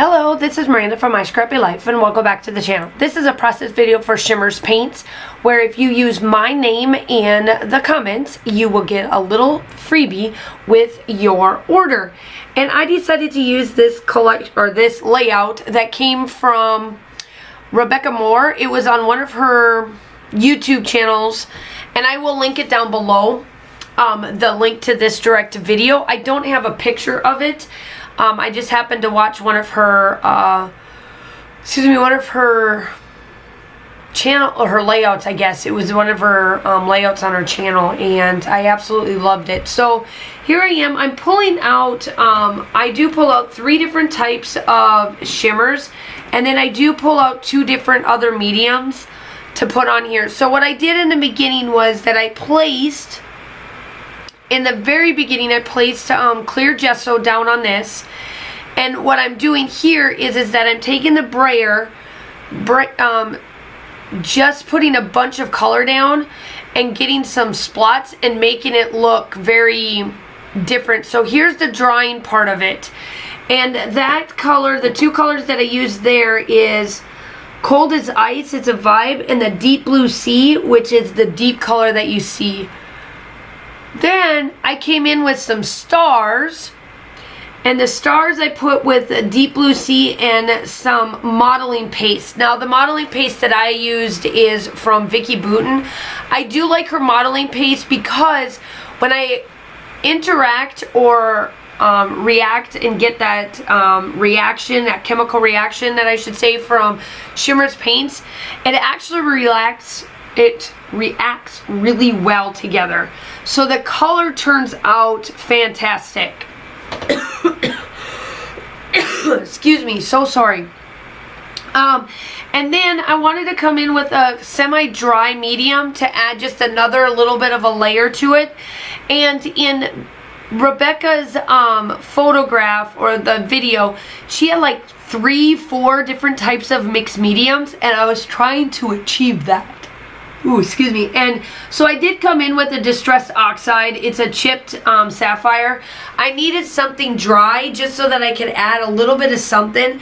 Hello, this is Miranda from My Scrappy Life and welcome back to the channel. This is a process video for Shimmerz paints where if you use my name in the comments, you will get a little freebie with your order. And I decided to use this this layout that came from Rebecca Moore. It was on one of her YouTube channels and I will link it down below. The link to this direct video. I don't have a picture of it. I just happened to watch one of her, one of her channel, or her layouts, I guess. It was one of her layouts on her channel, and I absolutely loved it. So here I am. I'm pulling out, I do pull out 3 different types of shimmers, and then I do pull out 2 different other mediums to put on here. So what I did in the beginning was that I placed... In the very beginning, I placed clear gesso down on this. And what I'm doing here is that I'm taking the brayer, just putting a bunch of color down and getting some splots and making it look very different. So here's the drawing part of it. And that color, the 2 colors that I used there is Cold as Ice, it's a Vibe, and the Deep Blue Sea, which is the deep color that you see. Then I came in with some stars, and the stars I put with a Deep Blue Sea and some modeling paste. Now the modeling paste that I used is from Vicky Boutin. I do like her modeling paste because when I interact or react and get that reaction, that chemical reaction that I should say from Shimmerz paints, it actually reacts really well together. So the color turns out fantastic. Excuse me, so sorry. And then I wanted to come in with a semi-dry medium to add just another little bit of a layer to it. And in Rebecca's photograph or the video, she had like 3-4 different types of mixed mediums, and I was trying to achieve that. Ooh, excuse me. And so I did come in with a Distressed Oxide. It's a chipped sapphire. I needed something dry just so that I could add a little bit of something.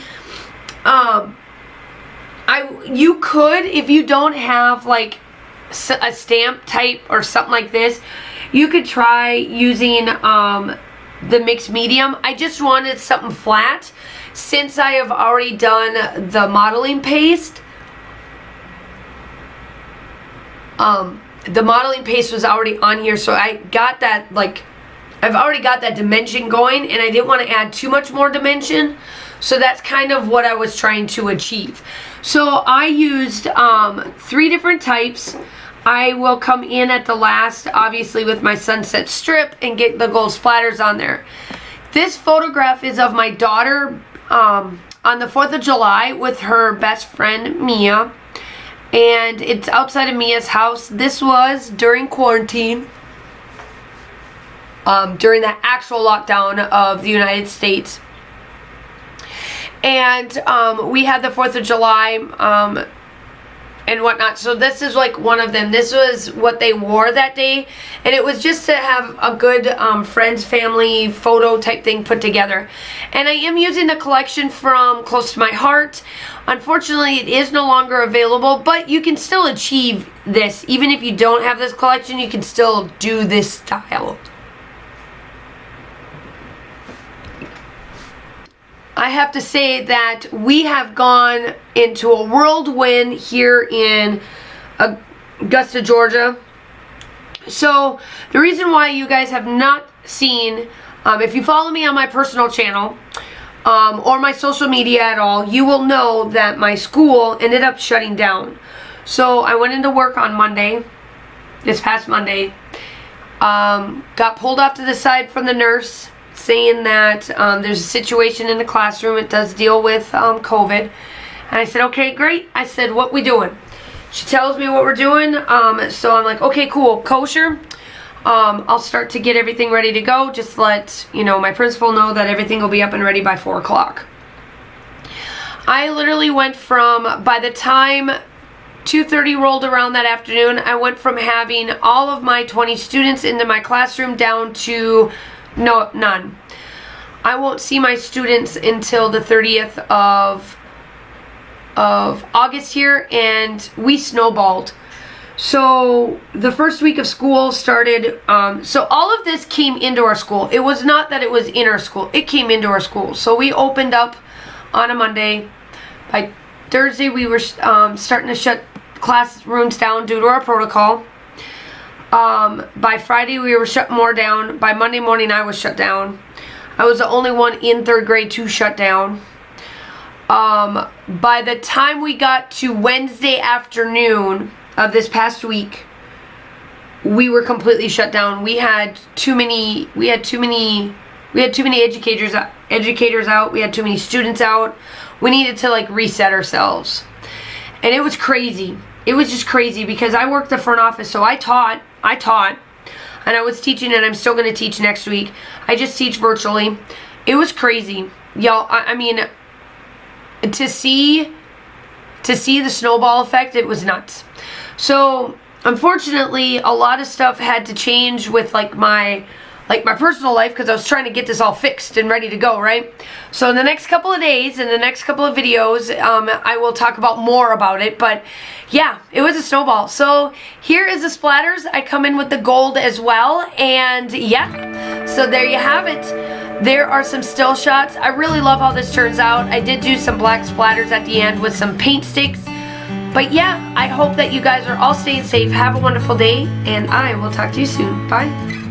You could, if you don't have like a stamp type or something like this, you could try using the mixed medium. I just wanted something flat since I have already done the modeling paste. The modeling paste was already on here, so I got that, like, I've already got that dimension going, and I didn't want to add too much more dimension, so that's kind of what I was trying to achieve. So I used 3 different types. I will come in at the last, obviously, with my sunset strip and get the gold splatters on there. This photograph is of my daughter on the 4th of July with her best friend, Mia. And it's outside of Mia's house. This was during quarantine, during the actual lockdown of the United States. And we had the 4th of July and whatnot. So this is like one of them. This was what they wore that day. And it was just to have a good friends, family photo type thing put together. And I am using the collection from Close to My Heart. Unfortunately, it is no longer available, but you can still achieve this. Even if you don't have this collection, you can still do this style. I have to say that we have gone into a whirlwind here in Augusta, Georgia. So the reason why you guys have not seen, if you follow me on my personal channel or my social media at all, you will know that my school ended up shutting down. So I went into work on Monday, this past Monday, got pulled off to the side from the nurse, saying that there's a situation in the classroom. It does deal with COVID. And I said, okay, great. I said, what we doing? She tells me what we're doing. So I'm like, okay, cool, kosher. I'll start to get everything ready to go. Just let, my principal know that everything will be up and ready by 4 o'clock. I literally went from, by the time 2:30 rolled around that afternoon, I went from having all of my 20 students into my classroom down to none. I won't see my students until the 30th of August here, and we snowballed. So the first week of school started, so all of this came into our school. It was not that it was in our school. It came into our school. So we opened up on a Monday. By Thursday, we were starting to shut classrooms down due to our protocol. By Friday, we were shut more down. By Monday morning, I was shut down. I was the only one in 3rd grade to shut down. By the time we got to Wednesday afternoon of this past week, we were completely shut down. We had too many educators out. We had too many students out. We needed to like reset ourselves. And it was crazy. It was just crazy because I worked the front office, so I taught, and I was teaching, and I'm still going to teach next week. I just teach virtually. It was crazy. Y'all, I mean, to see the snowball effect, it was nuts. So unfortunately, a lot of stuff had to change with like my personal life, because I was trying to get this all fixed and ready to go, right? So in the next couple of days, in the next couple of videos, I will talk about more about it. But yeah, it was a snowball. So here is the splatters. I come in with the gold as well, and yeah, so there you have it. There are some still shots. I really love how this turns out. I did do some black splatters at the end with some paint sticks. But yeah, I hope that you guys are all staying safe. Have a wonderful day, and I will talk to you soon. Bye.